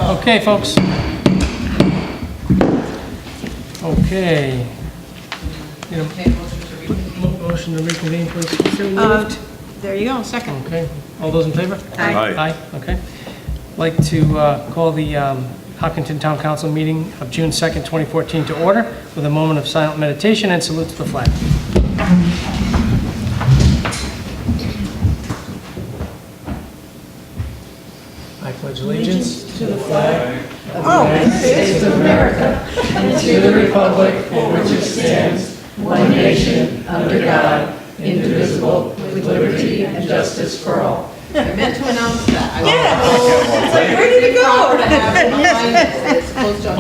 Okay, folks. Okay. Motion to reconvene, please. So moved. There you go, second. Okay. All those in favor? Aye. Aye, okay. Like to call the Hopkinton Town Council meeting of June 2nd, 2014 to order with a moment of silent meditation and salute to the flag. I pledge allegiance to the flag of the United States of America and to the republic for which it stands, one nation, under God, indivisible, with liberty and justice for all. I meant to announce that. It's like ready to go.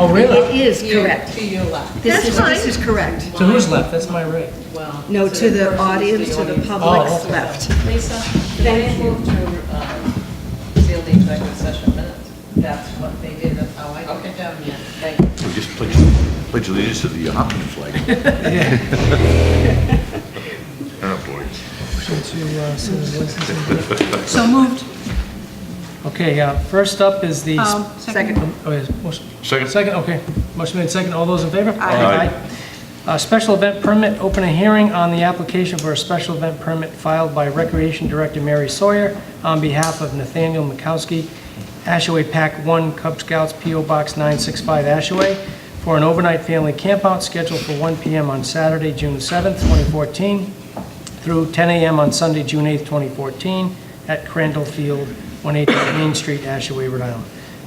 Oh, really? It is correct. To your left. This is correct. To who's left? That's my right. Well. No, to the audience, to the public's Oh, okay. left. Lisa, they moved to seal the executive session minutes. That's what they did. That's how I took it down. Yeah. Thank you. We just pledge allegiance to the Hopkinton flag. Oh, boy. So moved. Okay, first up is the... Second. Oh, yes, motion. Second. Second, okay. Motion made second. All those in favor? Aye. Special event permit, open a hearing on the application for a special event permit filed by Recreation Director Mary Sawyer on behalf of Nathaniel Mitkowski, Ashaway Pack 1, Cub Scouts, P.O. Box 965, Ashaway, for an overnight family campout scheduled for 1 p.m. on Saturday, June 7th, 2014, through 10 a.m. on Sunday, June 8th, 2014, at Crandall Field, 118 Main Street, Ashaway, Rhode Island.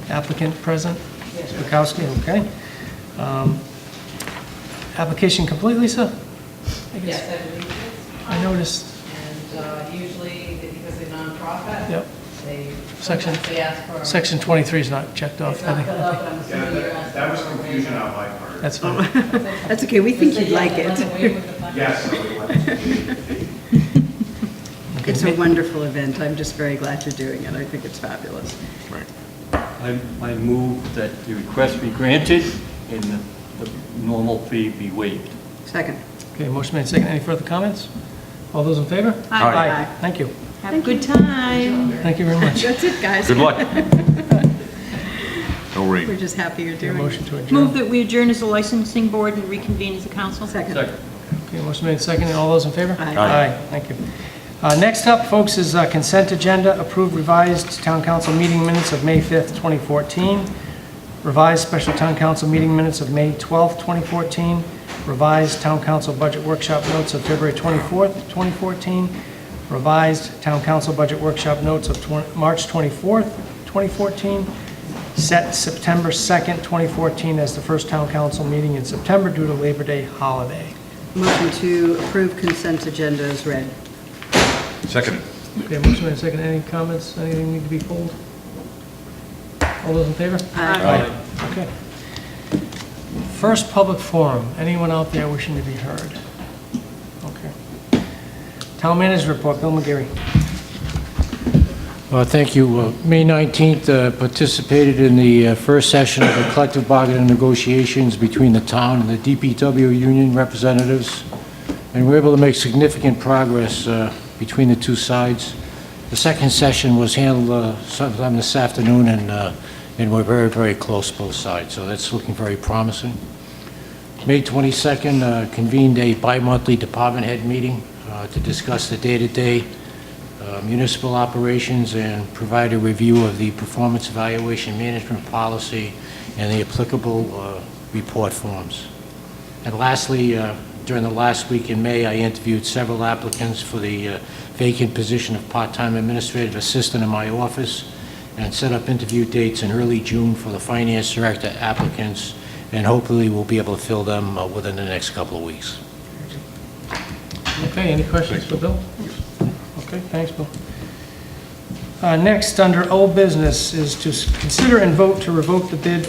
Applicant present? Yes. Mitkowski, okay. Application complete, Lisa? Yes, I believe it is. I noticed. And usually, because they're nonprofit, Yep. they Section- sometimes they ask for. Section 23 is not checked off. It's not filled out, but I'm assuming you're asking That was for a confusion waiver. on my part. That's fine. That's okay, we think you'd like Does it. the waiver with the flag? Yes, I would like to. It's a wonderful event. I'm just very glad you're doing it. I think it's fabulous. I move that the request be granted and the normal fee be waived. Second. Okay, motion made second. Any further comments? All those in favor? Aye. Thank you. Have a good time. Thank you very much. That's it, guys. Good luck. No We're rain. just happy you're Okay, doing it. motion to adjourn. Move that we adjourn as the licensing board and reconvene as a council. Second. Second. Okay, motion made second. All those in favor? Aye. Thank you. Next up, folks, is consent agenda. Approved revised town council meeting minutes of May 5th, 2014. Revised special town council meeting minutes of May 12th, 2014. Revised town council budget workshop notes of February 24th, 2014. Revised town council budget workshop notes of March 24th, 2014. Set September 2nd, 2014 as the first town council meeting in September due to Labor Day holiday. Motion to approve consent agenda as read. Second. Okay, motion made second. Any comments? Anything need to be pulled? All those in favor? Aye. Okay. First public forum. Anyone out there wishing to be heard? Okay. Town manager report, Bill McGarry. Thank you. May 19th, participated in the first session of the collective bargaining negotiations between the town and the DPW union representatives, and we were able to make significant progress between the two sides. The second session was handled sometime this afternoon, and we're very, very close both sides, so that's looking very promising. May 22nd, convened a bi-monthly department head meeting to discuss the day-to-day municipal operations and provide a review of the performance evaluation management policy and the applicable report forms. And lastly, during the last week in May, I interviewed several applicants for the vacant position of part-time administrative assistant in my office and set up interview dates in early June for the finance director applicants, and hopefully we'll be able to fill them within the next couple of weeks. Okay, any questions for Bill? Okay, thanks, Bill. Next, under old business, is to consider and vote to revoke the bid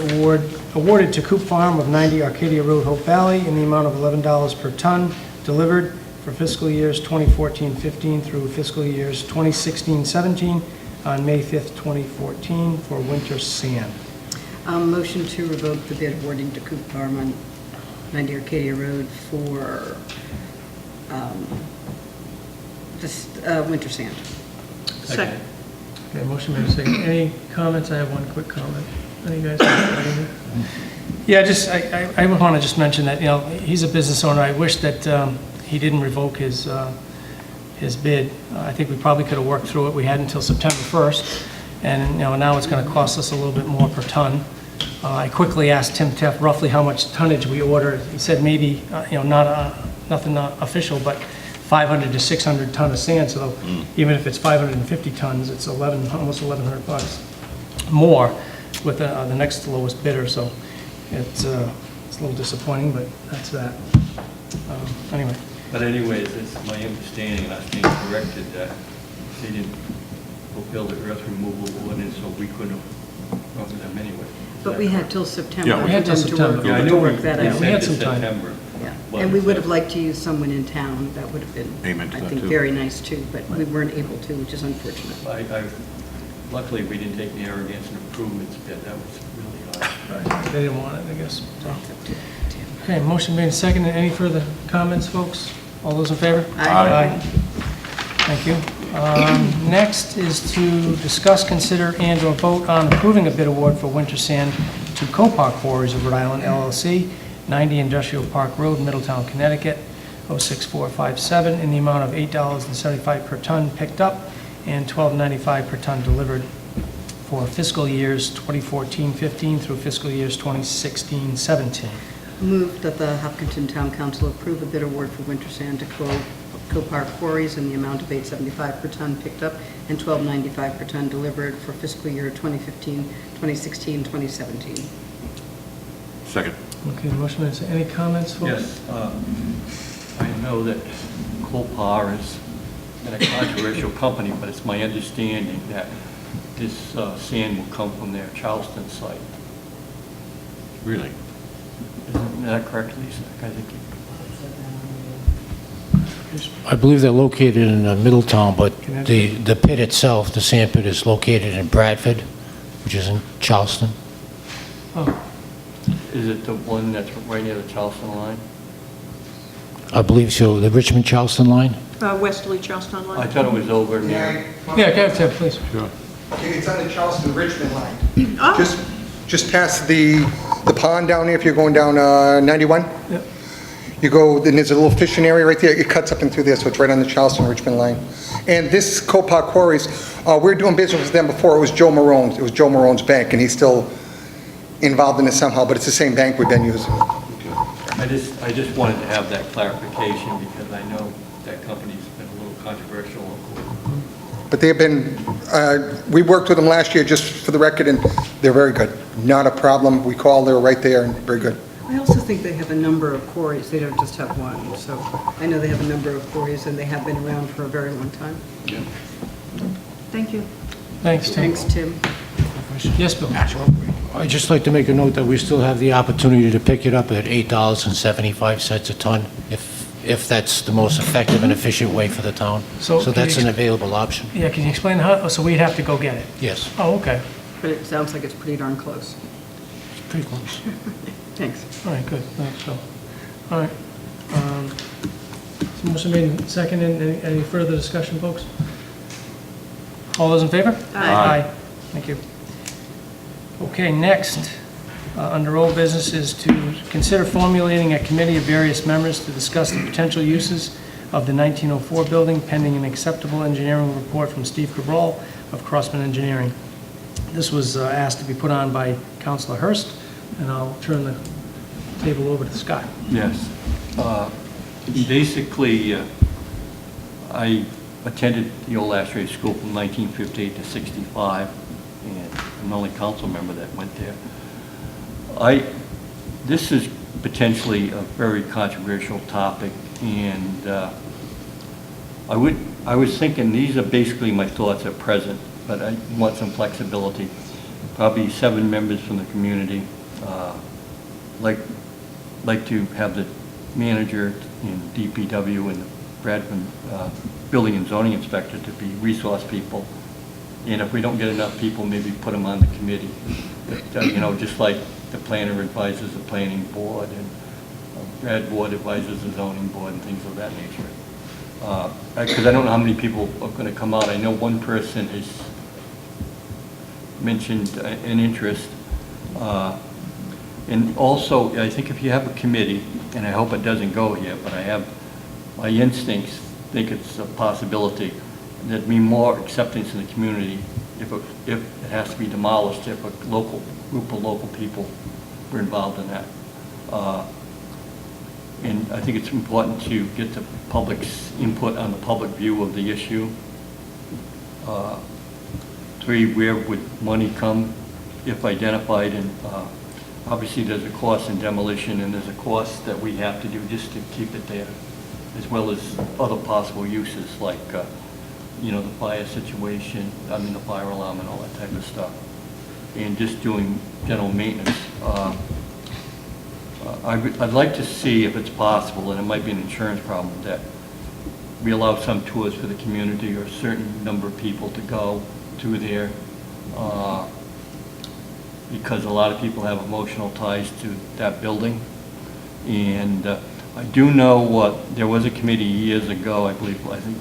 awarded to Coop Farm of 90 Arcadia Road, Hope Valley, in the amount of $11 per ton, delivered for fiscal years 2014-15 through fiscal years 2016-17 on May 5th, 2014, for winter sand. Motion to revoke the bid awarding to Coop Farm on 90 Arcadia Road for this winter sand. Second. Okay, motion made second. Any comments? I have one quick comment. Any guys? Yeah, I would want to just mention that, he's a business owner. I wish that he didn't revoke his bid. I think we probably could have worked through it. We had until September 1st, and, now it's going to cost us a little bit more per ton. I quickly asked Tim Teff roughly how much tonnage we ordered. He said maybe, nothing official, but 500 to 600 ton of sand, so even if it's 550 tons, it's almost $1,100 more with the next lowest bidder, so it's a little disappointing, but that's that. Anyway. But anyways, it's my understanding, and I stand corrected, that they didn't fulfill the earth removal ordinance, so we couldn't work with them anyway. But we had till September. Yeah, we had till for them to September. work- Yeah, I to know work that out. we had said some time. September. Yeah, But and we would have liked to use someone in town. That would have been, Amen to I that, think, too. very nice too, but we weren't able to, which is unfortunate. Luckily, we didn't take the arrogance and improvements bid, that was really hard. Right, they didn't want it, I guess. So. Okay, motion made and seconded. Any further comments, folks? All those in favor? Aye. Thank you. Next is to discuss, consider, and/or vote on approving a bid award for winter sand to Copart Quarries of Rhode Island LLC, 90 Industrial Park Road, Middletown, Connecticut, 06457, in the amount of $8.75 per ton picked up and $12.95 per ton delivered for fiscal years 2014-15 through fiscal years 2016-17. Move that the Hopkinton Town Council approve a bid award for winter sand to Copart Quarries in the amount of $8.75 per ton picked up and $12.95 per ton delivered for fiscal year 2015, 2016, 2017. Second. Okay, motion made. Any comments, folks? Yes, I know that Copar is a controversial company, but it's my understanding that this sand will come from their Charleston site. Really? Isn't that correct, Lisa? I think I believe they're located in Middletown, but the pit itself, the sand pit, is located in Bradford, which is in Charleston. Oh, is it the one that's right near the Charleston line? I believe so, the Richmond-Charleston line? Westerly Charlestown I line. thought it was over near. yeah, go ahead, Ted, please. Sure. Okay, it's on the Charleston-Richmond line. Oh, Just past the pond down there, if you're going down 91. Yep. You go, then there's a little fishing area right there. It cuts up and through there, so it's right on the Charleston-Richmond line. And this Copart Quarries, we're doing business with them before. It was Joe Marone's. It was Joe Marone's bank, and he's still involved in it somehow, but it's the same bank we've been using. I just wanted to have that clarification because I know that company's been a little controversial. But they've been, we worked with them last year, just for the record, and they're very good. Not a problem. We called, they were right there, and very good. I also think they have a number of quarries. They don't just have one. So I know they have a number of quarries, and they have been around for a very long time. Yeah. thank you. Thanks, Tim. Thanks, Tim. Yes, Bill? I'd just like to make a note that we still have the opportunity to pick it up at $8.75 a ton, if that's the most effective and efficient way for the town. So So can that's you an available option. Yeah, can you explain how, so we'd have to go get it? Yes, Oh, okay. But it sounds like it's pretty darn close. it's pretty close. Thanks. All right, good, thanks, Bill. All right. So motion made and seconded. Any further discussion, folks? All those in favor? Aye. Thank you. Okay, next, under old business is to consider formulating a committee of various members to discuss the potential uses of the 1904 building pending an acceptable engineering report from Steve Cabral of Crossman Engineering. This was asked to be put on by Councilor Hurst, and I'll turn the table over to Scott. Yes. Basically, I attended the old Ashaway School from 1958 to 65, and I'm the only council member that went there. This is potentially a very controversial topic, and I was thinking, these are basically my thoughts at present, but I want some flexibility. Probably 7 members from the community. Like to have the manager in DPW and the Bradford Building and Zoning Inspector to be resource people. And if we don't get enough people, maybe put them on the committee. But, just like the planner advises the planning board and Brad board advises the zoning board and things of that nature. Because I don't know how many people are going to come out. I know one person has mentioned an interest. And also, I think if you have a committee, and I hope it doesn't go here, but I have, my instincts think it's a possibility, there'd be more acceptance in the community if it has to be demolished, if a group of local people were involved in that. And I think it's important to get the public's input on the public view of the issue. 3, where would money come if identified? And obviously there's a cost in demolition, and there's a cost that we have to do just to keep it there, as well as other possible uses like, you know, the fire situation, I mean the fire alarm and all that type of stuff, and just doing general maintenance. I'd like to see if it's possible, and it might be an insurance problem, that we allow some tours for the community or a certain number of people to go through there, because a lot of people have emotional ties to that building. And I do know there was a committee years ago, I think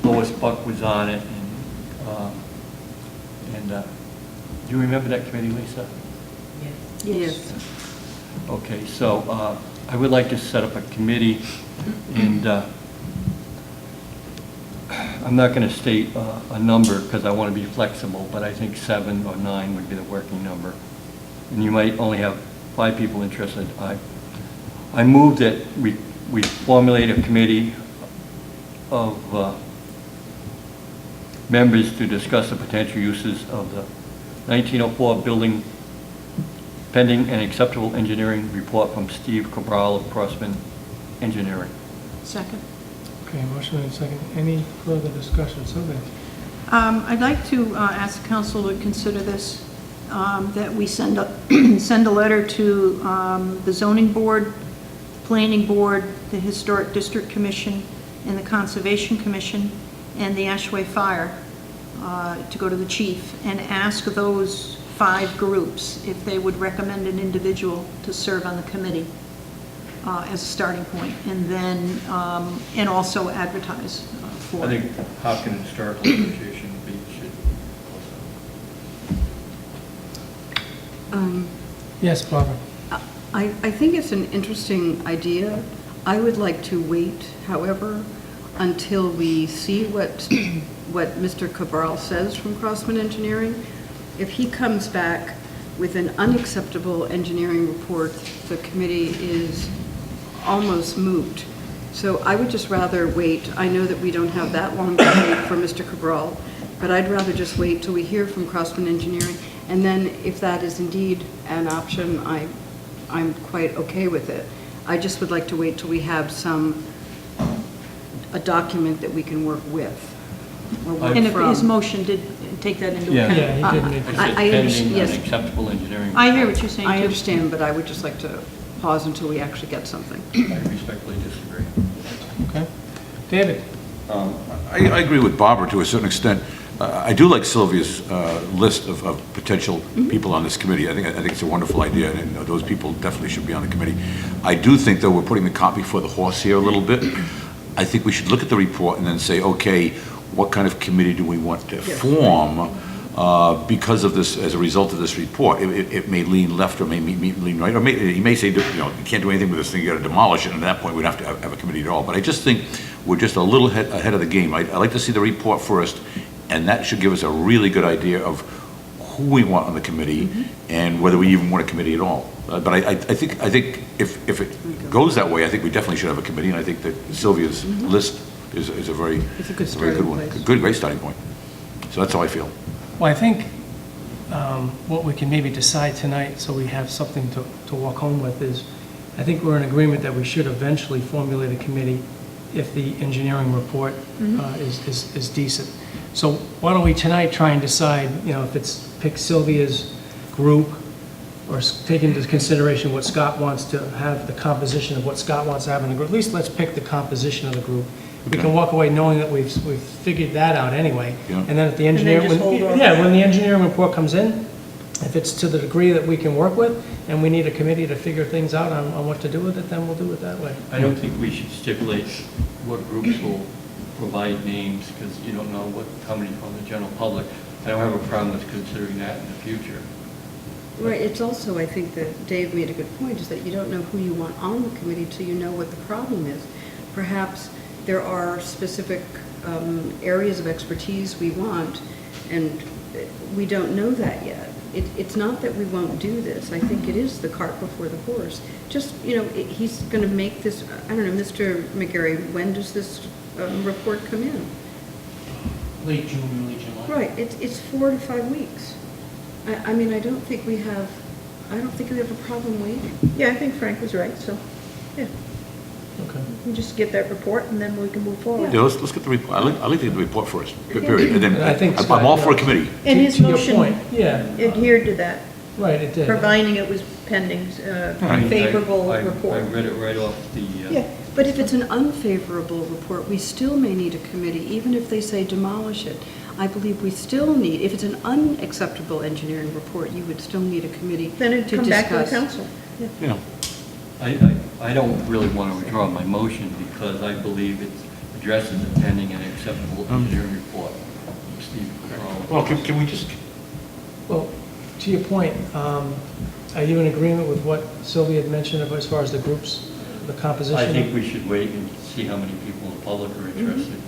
Lois Buck was on it, and do you remember that committee, Lisa? Yes. Okay, so I would like to set up a committee, and I'm not going to state a number because I want to be flexible, but I think 7 or 9 would be the working number. And you might only have 5 people interested. I move that we formulate a committee of members to discuss the potential uses of the 1904 building pending an acceptable engineering report from Steve Cabral of Crossman Engineering. Second. Okay, motion and second. Any further discussion? Sylvia? I'd like to ask the council to consider this, that we send a, send a letter to the zoning board, planning board, the Historic District Commission, and the Conservation Commission, and the Ashaway Fire, to go to the chief and ask those 5 groups if they would recommend an individual to serve on the committee as a starting point, and then and also advertise for I it. think Hopkinton Historical Association should also. Yes, Barbara? I think it's an interesting idea. I would like to wait, however, until we see what Mr. Cabral says from Crossman Engineering. If he comes back with an unacceptable engineering report, the committee is almost moot. So I would just rather wait. I know that we don't have that long to wait for Mr. Cabral, but I'd rather just wait till we hear from Crossman Engineering. And then if that is indeed an option, I'm quite okay with it. I just would like to wait till we have a document that we can work with. Or work And if from. his motion did take that into Yeah. account. Yeah, he did make I it. said I pending yes. an acceptable engineering. I hear what you're saying, I too. understand, but I would just like to pause until we actually get something. I respectfully disagree. Okay. David? I agree with Barbara to a certain extent. I do like Sylvia's list of potential people on this committee. I think it's a wonderful idea, and those people definitely should be on the committee. I do think, though, we're putting the cart before the horse here a little bit. I think we should look at the report and then say, okay, what kind of committee do we want to form because of this, as a result of this report? It may lean left or may lean right, or he may say, you can't do anything with this thing, you got to demolish it, and at that point we'd have to have a committee at all. But I just think we're just a little ahead of the game. I'd like to see the report first, and that should give us a really good idea of who we want on the committee and whether we even want a committee at all. But I think if it goes that way, I think we definitely should have a committee, and I think that Sylvia's list is a very, It's a good very good starting one. place. Great starting point. So that's how I feel. Well, I think what we can maybe decide tonight, so we have something to walk home with, is I think we're in agreement that we should eventually formulate a committee if the engineering report is decent. So why don't we tonight try and decide, if it's pick Sylvia's group, or take into consideration what Scott wants to have, the composition of what Scott wants to have in the group. At least let's pick the composition of the group. We can walk away knowing that we've figured that out anyway. Yeah. And then if the engineer, just hold off. when the engineering report comes in, if it's to the degree that we can work with, and we need a committee to figure things out on what to do with it, then we'll do it that way. I don't think we should stipulate what groups will provide names, because you don't know how many from the general public. I don't have a problem with considering that in the future. Right, it's also, I think that Dave made a good point, is that you don't know who you want on the committee till you know what the problem is. Perhaps there are specific areas of expertise we want, and we don't know that yet. It's not that we won't do this. I think it is the cart before the horse. Just, he's going to make this, I don't know, Mr. McGarry, when does this report come in? Late June, early July. Right, it's 4 to 5 weeks. I mean, I don't think we have a problem waiting. Yeah, I think Frank was right, so, yeah. Okay. We just get that report and then we can move forward. Yeah, let's get the report. I'd like to get the report first, period. And then, I think, I'm all for a committee. And his To your motion point, yeah. adhered to that, Right, it did. providing it was pending I mean, favorable I report. read it right off the, Yeah, But if it's an unfavorable report, we still may need a committee, even if they say demolish it. I believe we still need, if it's an unacceptable engineering report, you would still need a committee to discuss. then it'd come back to the council. Yeah. Yeah. I don't really want to withdraw my motion because I believe it addresses the pending and acceptable engineering report. Steve Crowell. Well, can we just, Well, to your point, are you in agreement with what Sylvia had mentioned as far as the groups, the composition? I think we should wait and see how many people in the public are interested.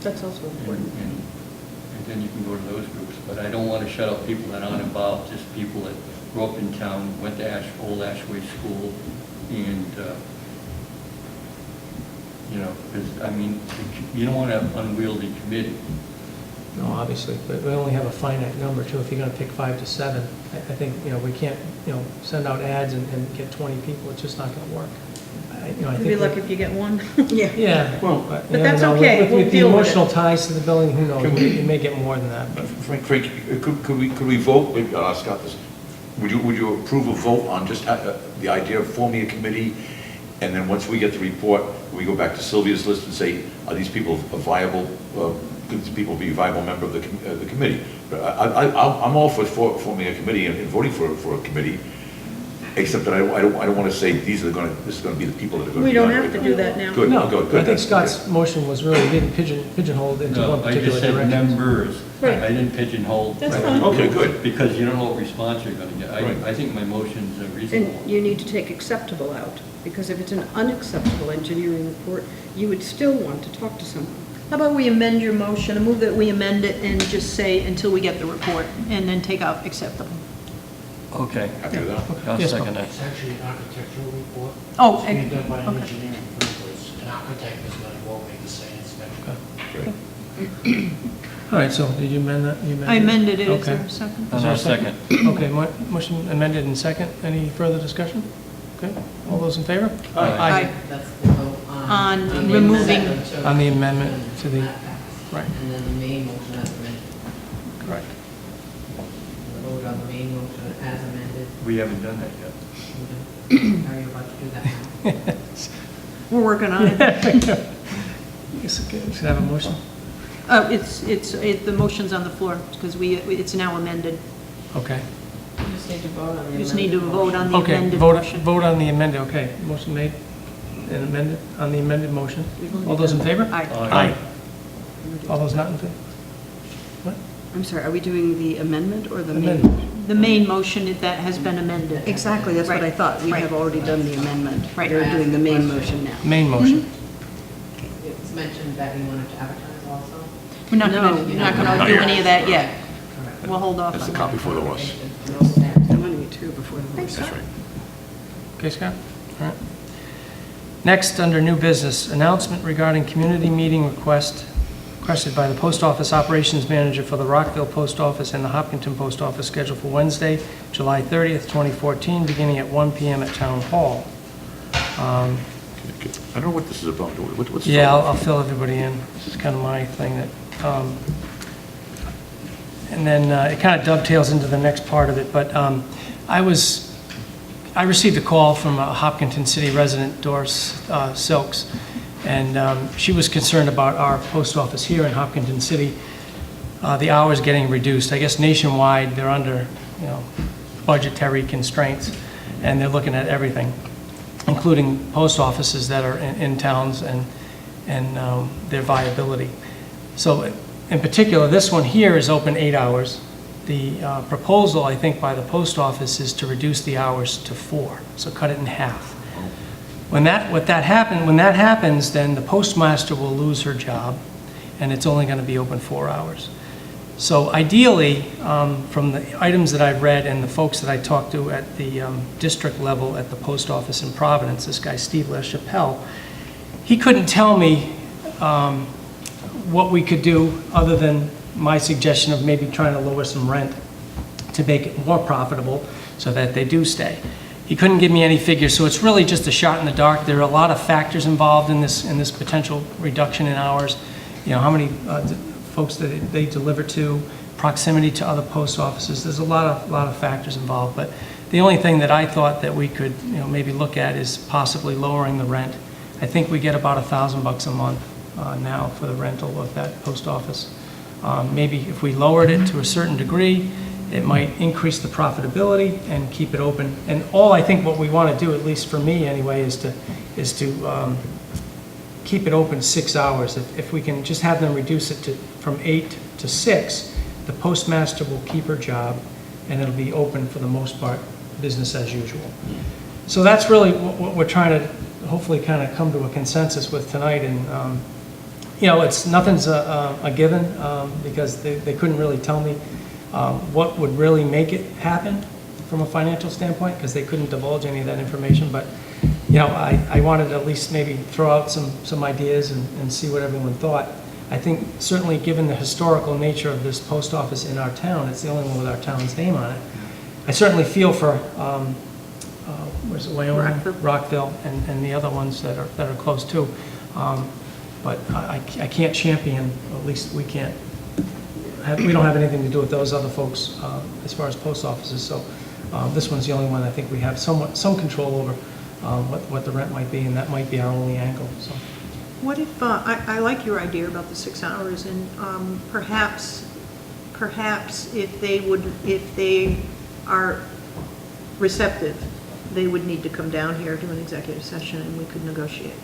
That's also important. And then you can go to those groups. But I don't want to shut out people that aren't involved, just people that grew up in town, went to old Ashaway School, and, because, I mean, you don't want to have an unwieldy committee. No, obviously, but we only have a finite number too. If you're going to pick 5 to 7, I think, we can't, send out ads and get 20 people. It's just not going to work. I You'd think be lucky if you get one. Yeah. Yeah. Well, but but that's okay. We'll With the deal with it. emotional ties to the building, who knows? Can we- You may get more than that, but. Frank, could we vote, maybe I'll ask Scott this, would you approve a vote on just the idea of forming a committee, and then once we get the report, we go back to Sylvia's list and say, are these people a viable, could these people be a viable member of the committee? But I'm all for forming a committee and voting for a committee, except that I don't want to say this is going to be the people that are going to be We don't on it. have to do that now. Good, No, good. I think Scott's motion was really, didn't pigeonhole into No, one I just particular said direction. members. Right. I didn't pigeonhole. That's fine. Okay, good. Because you don't know what response you're going to get. Right. I think my motion's reasonable. And you need to take acceptable out, because if it's an unacceptable engineering report, you would still want to talk to someone. How about we amend your motion, I move that we amend it and just say until we get the report, and then take out acceptable. Okay. Happy with that? I'll Yes, second that. It's actually an architectural report. Oh, It's being done by an okay. engineering firm, it's an architect is going to go make the same inspection. Great. All right, so did you amend that? You I amended it, is Okay. there a second? And I'll second. Okay, motion amended in second. Any further discussion? Okay, all those in favor? Aye. That's the vote On the removing- amendment to- On the amendment to the- right. And then the main motion as amended. Correct. The vote on the main motion as amended. We haven't done that yet. Are you about to do that now? We're working on it. Yes, okay, should I have a motion? The motion's on the floor, because it's now amended. Okay. You just need to vote on the amendment. You just need to vote on the Okay, amended vote motion. vote on the amended, okay. Motion made and amended, on the amended motion. All those in favor? Aye. Aye. All those not in favor? What? I'm sorry, are we doing the amendment or the main? Amendment. The main motion that has been amended. Exactly, that's what I Right. thought. We Right. have already done the amendment. Right. We're doing the main motion now. Main motion. It's mentioned that you wanted to advertise also. We're not No, going you're not not going to gonna do do any of that yet. Correct. We'll hold off That's on the that. cop before the horse. No staff. I want to be two before the vote. That's right. Okay, Scott? All right. Next, under new business, announcement regarding community meeting requested by the Post Office Operations Manager for the Rockville Post Office and the Hopkinton Post Office, scheduled for Wednesday, July 30th, 2014, beginning at 1 p.m. at Town Hall. I don't know what this is about. What's this Yeah, all I'll about? fill everybody in. This is kind of my thing that, and then it kind of dovetails into the next part of it, but I received a call from a Hopkinton City resident, Doris Silks, and she was concerned about our post office here in Hopkinton City, the hours getting reduced. I guess nationwide, they're under, budgetary constraints, and they're looking at everything, including post offices that are in towns and their viability. So in particular, this one here is open 8 hours, The proposal, I think, by the post office is to reduce the hours to 4, so cut it in half. When that happens, then the postmaster will lose her job, and it's only going to be open 4 hours. So ideally, from the items that I've read and the folks that I talked to at the district level at the post office in Providence, this guy Steve LaChapelle, he couldn't tell me what we could do other than my suggestion of maybe trying to lower some rent to make it more profitable so that they do stay. He couldn't give me any figures, so it's really just a shot in the dark. There are a lot of factors involved in this potential reduction in hours. You know, how many folks that they deliver to, proximity to other post offices. There's a lot of factors involved, but the only thing that I thought that we could, you know, maybe look at is possibly lowering the rent. I think we get about $1,000 a month now for the rental of that post office. Maybe if we lowered it to a certain degree, it might increase the profitability and keep it open. And all I think what we want to do, at least for me anyway, is to keep it open 6 hours. If we can just have them reduce it from 8 to 6, the postmaster will keep her job, and it'll be open for the most part, business as usual. So that's really what we're trying to hopefully kind of come to a consensus with tonight. And you know, nothing's a given because they couldn't really tell me what would really make it happen from a financial standpoint, because they couldn't divulge any of that information. But you know, I wanted to at least maybe throw out some ideas and see what everyone thought. I think certainly given the historical nature of this post office in our town, it's the only one with our town's name on it. I certainly feel for where's it, Wyoming, Rockville, and the other ones that are close too. But I can't champion, at least we can't. We don't have anything to do with those other folks as far as post offices. So this one's the only one I think we have some control over what the rent might be, and that might be our only angle. So. What if, I like your idea about the 6 hours, and perhaps if they are receptive, they would need to come down here to an executive session and we could negotiate.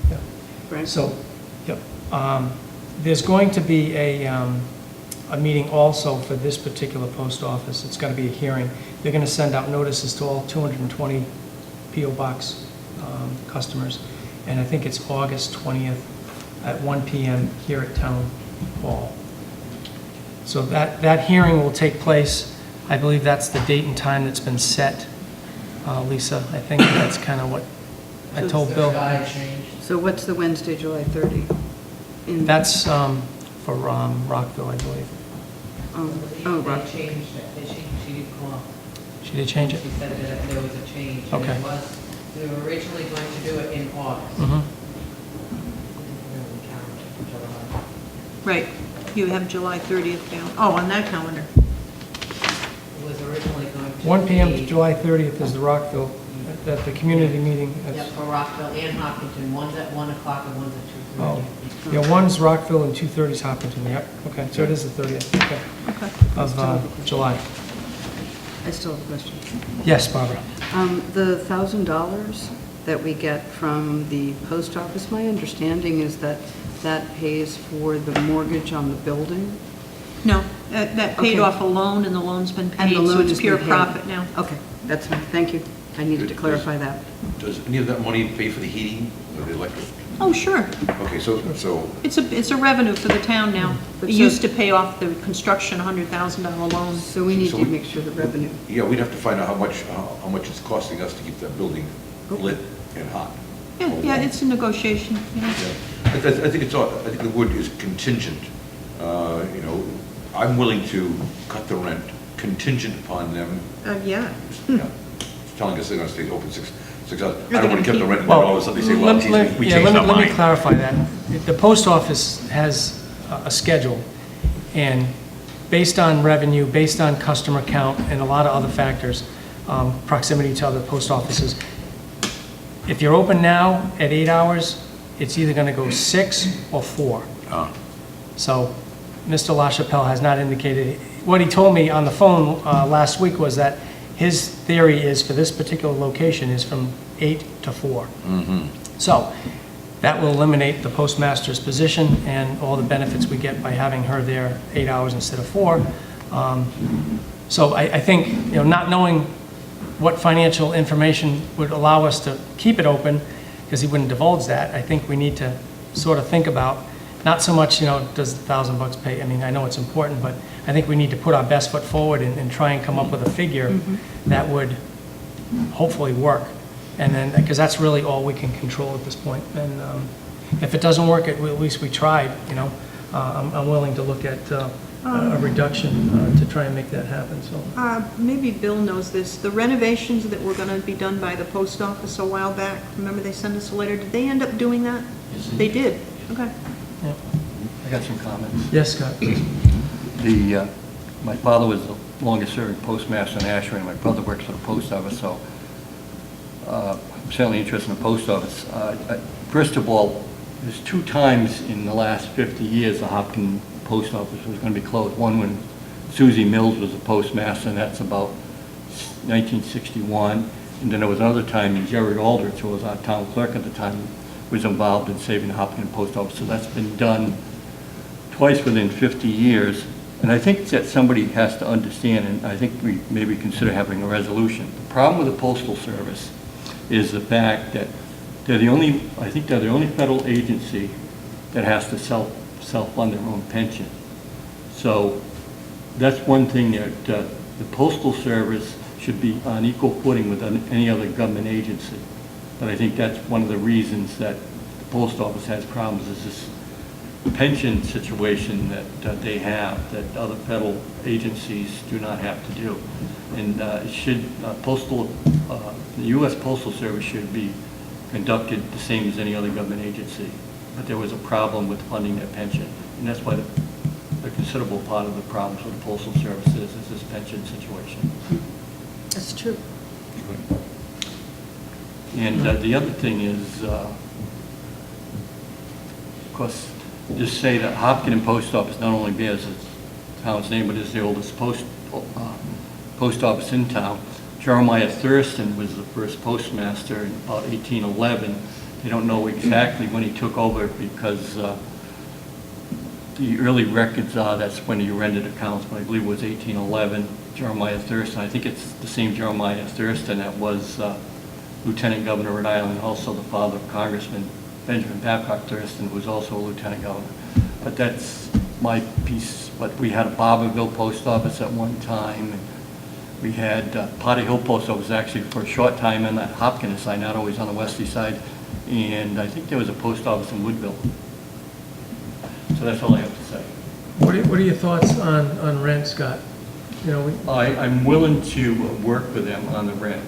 Yeah. Right. So, yep. There's going to be a meeting also for this particular post office. It's going to be a hearing. They're going to send out notices to all 220 P.O. Box customers. And I think it's August 20th at 1 p.m. here at Town Hall. So that hearing will take place. I believe that's the date and time that's been set. Lisa, I think that's kind of what I told Bill. So what's the Wednesday, July 30? That's for Rockville, I believe. Oh, They right. changed it. She did call. She did change it? She said that there was a change. Okay. We were originally going to do it in August. Mm-hmm. Right, you have July 30th down, oh, on that calendar. It was originally going to be... 1 p.m. to July 30th is the Rockville, at the community meeting. Yep, for Rockville and Hopkinton. One's at 1 o'clock and one's at 2:30. Oh, yeah, one's Rockville and 2:30 is Hopkinton, yep, okay, so it is the 30th, okay, of July. I still have a question. Yes, Barbara. The $1,000 that we get from the post office, my understanding is that pays for the mortgage on the building? No, that paid Okay. off a loan, and the loan's been And paid, the so loan it's has pure been paid. profit now. Okay, that's fine, thank you. I needed to clarify that. Does any of that money pay for the heating or the electric? Oh, sure. Okay, so It's a revenue for the town now. But It so- used to pay off the construction $100,000 loan. So we need So to we- make sure the revenue. yeah, we'd have to find out how much it's costing us to keep that building lit and hot. Yeah, it's a negotiation, you know. Yeah. I think the word is contingent. You know, I'm willing to cut the rent contingent upon them Yeah. telling us they're going to stay open 6 hours. You're I don't want to gonna keep the keep- rent, and then all of a sudden they say, well, geez, we changed our Let me mind. clarify that. The post office has a schedule, and based on revenue, based on customer count, and a lot of other factors, proximity to other post offices, if you're open now at 8 hours, it's either going to go 6 or 4. So Mr. LaChapelle has not indicated, what he told me on the phone last week was that his theory is for this particular location is from 8 to 4. So That will eliminate the postmaster's position and all the benefits we get by having her there 8 hours instead of 4. So I think, not knowing what financial information would allow us to keep it open, because he wouldn't divulge that, I think we need to sort of think about, not so much, does $1,000 pay? I mean, I know it's important, but I think we need to put our best foot forward and try and come up with a figure that would hopefully work. And then, because that's really all we can control at this point. And if it doesn't work, at least we tried, I'm willing to look at a reduction to try and make that happen, so. Maybe Bill knows this. The renovations that were going to be done by the post office a while back, remember they sent us a letter? Did they end up doing that? Yes, They did? Okay. Yeah. I got some comments. Yes, Scott? My father was the longest-serving postmaster in Ashaway, and my brother works for the post office, so I'm certainly interested in the post office. First of all, there's 2 times in the last 50 years the Hopkinton post office was going to be closed. One when Susie Mills was the postmaster, and that's about 1961. And then there was another time in Jerry Aldrich, who was our town clerk at the time, was involved in saving the Hopkinton post office. So that's been done twice within 50 years. And I think that somebody has to understand, and I think we maybe consider having a resolution. The problem with the Postal Service is the fact that they're the only federal agency that has to self-fund their own pension. So that's one thing that the Postal Service should be on equal footing with any other government agency. But I think that's one of the reasons that the Post Office has problems, is this pension situation that they have, that other federal agencies do not have to do. And the U.S. Postal Service should be conducted the same as any other government agency. But there was a problem with funding their pension. And that's why a considerable part of the problems with the Postal Service is this pension situation. That's true. And the other thing is, of course, just say that Hopkinton Post Office not only bears its town's name, but is the oldest post office in town. Jeremiah Thurston was the first postmaster in about 1811. They don't know exactly when he took over, because the early records are that's when he rented accounts, but I believe it was 1811. Jeremiah Thurston, I think it's the same Jeremiah Thurston that was Lieutenant Governor of Rhode Island, also the father of Congressman Benjamin Babcock Thurston, who was also a Lieutenant Governor. But that's my piece. But we had a Barberville post office at one time, and we had Potty Hill post office actually for a short time on that Hopkins side, not always on the westy side, and I think there was a post office in Woodville. So that's all I have to say. What are your thoughts on rent, Scott? I'm willing to work with them on the rent,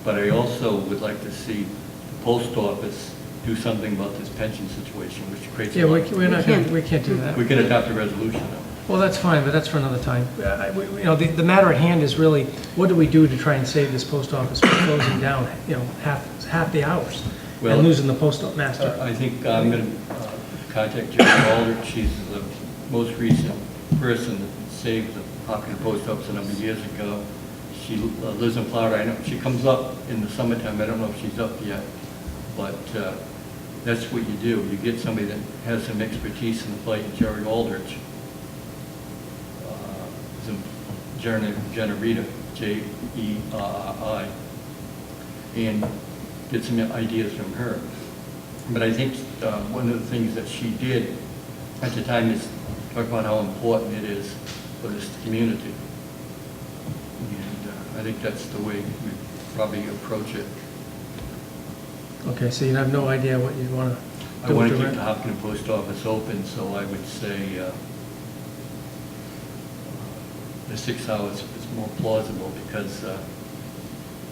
but I also would like to see the post office do something about this pension situation, which creates a lot. We can't do that. We can adopt a resolution, though. Well, that's fine, but that's for another time. The matter at hand is really, what do we do to try and save this post office from closing down, half the hours and losing the postmaster? I think I'm going to contact Jerry Aldrich. She's the most recent person that saved the Hopkinton Post Office a number of years ago. She lives in Florida. I know she comes up in the summertime. I don't know if she's up yet, but that's what you do. You get somebody that has some expertise in the fight. Jerry Aldrich, Generita, J-E-R-R-I, and get some ideas from her. But I think one of the things that she did at the time is talk about how important it is for this community. And I think that's the way we probably approach it. Okay, so you have no idea what you want to I do want with to the keep rent? the Hopkinton Post Office open, so I would say the 6 hours is more plausible, because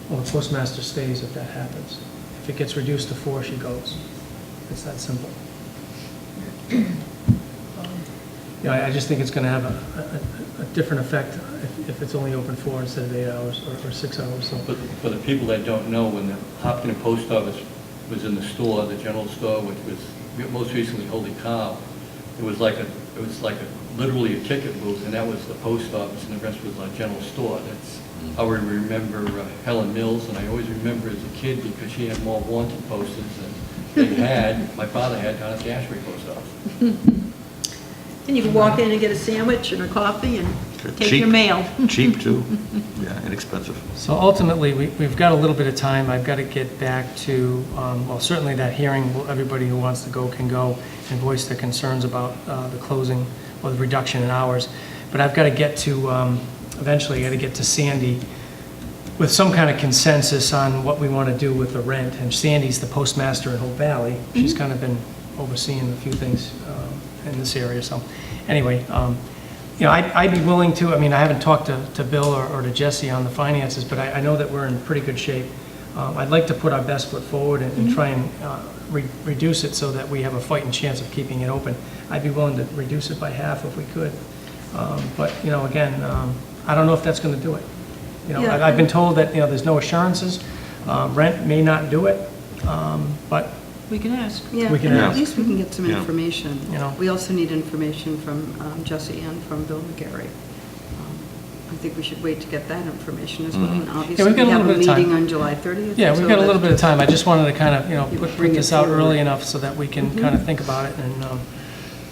Well, the postmaster stays if that happens. If it gets reduced to 4, she goes. It's that simple. I just think it's going to have a different effect if it's only open 4 instead of 8 hours or 6 hours. So. But for the people that don't know, when the Hopkinton Post Office was in the store, the general store, which was most recently Holy Cow, it was like literally a ticket booth, and that was the post office, and the rest was a general store. That's how we remember Helen Mills, and I always remember as a kid because she had more wanted posters than my father had down at the Ashaway Post Office. And you can walk in and get a sandwich and a coffee and take Cheap. your mail. Cheap, too. Yeah, inexpensive. So ultimately, we've got a little bit of time. I've got to get back to, well, certainly that hearing, everybody who wants to go can go and voice their concerns about the closing or the reduction in hours. But I've got to get to, eventually, I got to get to Sandy with some kind of consensus on what we want to do with the rent. And Sandy's the postmaster in Hope Valley. She's kind of been overseeing a few things in this area. So anyway, you know, I'd be willing to, I mean, I haven't talked to Bill or to Jesse on the finances, but I know that we're in pretty good shape. I'd like to put our best foot forward and try and reduce it so that we have a fighting chance of keeping it open. I'd be willing to reduce it by half if we could. But, you know, again, I don't know if that's going to do it. You know, Yeah. I've been told that, you know, there's no assurances. Rent may not do it, but We can ask. Yeah, We can and ask. at least we can get some Yeah. information. You know. We also need information from Jesse and from Bill McGarry. I think we should wait to get that information as well. And obviously, we've got we a have a little bit of time. meeting on July 30th. yeah, we've so got a that- little bit of time. I just wanted to kind of, you know, You put bring it this out forward. early enough so that we can kind of think about it and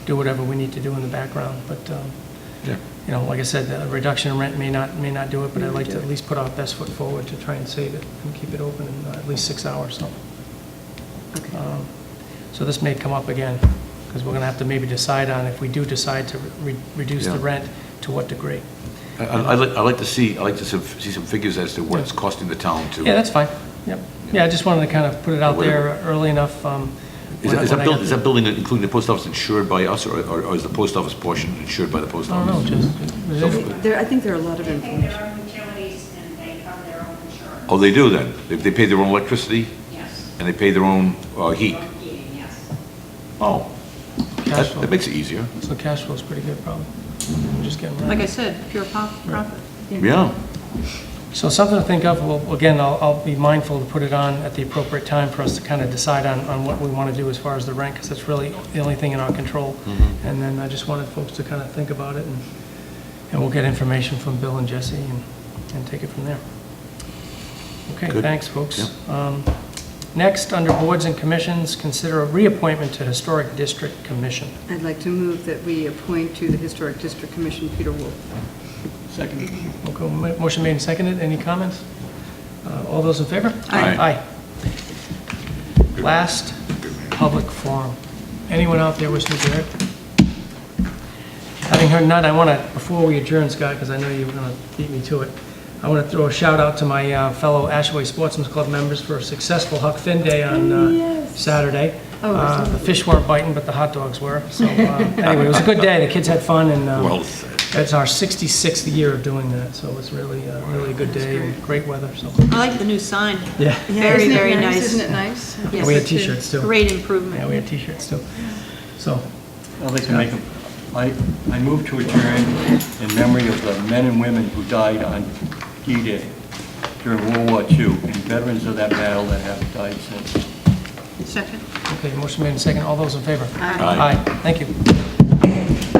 do whatever we need to do in the background. But, Yeah. you know, like I said, the reduction in rent may not do it, but I'd like to at least put our best foot forward to try and save it and keep it open in at least 6 hours. So, Okay. so this may come up again, because we're going to have to maybe decide on if we do decide to reduce the Yeah. rent, to what degree. I'd like to see some figures as to what it's costing the town to. Yeah, that's fine. Yep. Yeah, I just wanted to kind of put it out there early enough. Is that building, including the post office, insured by us, or is the post office portion insured by the post I don't know, office? I think there are a lot of They pay information. their own utilities and they cover their own insurance. Oh, they do then? They pay their own electricity, Yes. and they pay their own heat? Own heating, yes. Oh, Cash flow. that makes it easier. So cash flow's pretty good, probably. We're just getting Like I ready. said, pure profit. Yeah. So something to think of. Well, again, I'll be mindful to put it on at the appropriate time for us to kind of decide on what we want to do as far as the rent, because that's really the only thing in our control. And then I just wanted folks to kind of think about it, and we'll get information from Bill and Jesse and take it from there. Okay, Good. thanks, folks. Next, under boards and commissions, consider a reappointment to Historic District Commission. I'd like to move that we appoint to the Historic District Commission Peter Wolf. Second. Okay, motion made and seconded. Any comments? All those in favor? Aye. Aye. Last public forum. Anyone out there wishing to be heard? Having heard none, I want to, before we adjourn, Scott, because I know you were going to beat me to it, I want to throw a shout out to my fellow Ashaway Sportsman's Club members for a successful Huck Finn Day on Saturday. The fish weren't biting, but the hot dogs were. So anyway, it was a good day. The kids had fun, and Well said. it's our 66th year of doing that, so it was really a good day and great weather. So I like the new sign. yeah, Very, Isn't it very nice. Isn't it nice? Yes, we had it is. T-shirts too. Great improvement. Yeah, we had T-shirts too. So I'd like to make I move to adjourn in memory of the men and women who died on D-Day during World War II, and veterans of that battle that have died since. Second. okay, motion made and second. All those in favor? Aye. Aye. Thank you.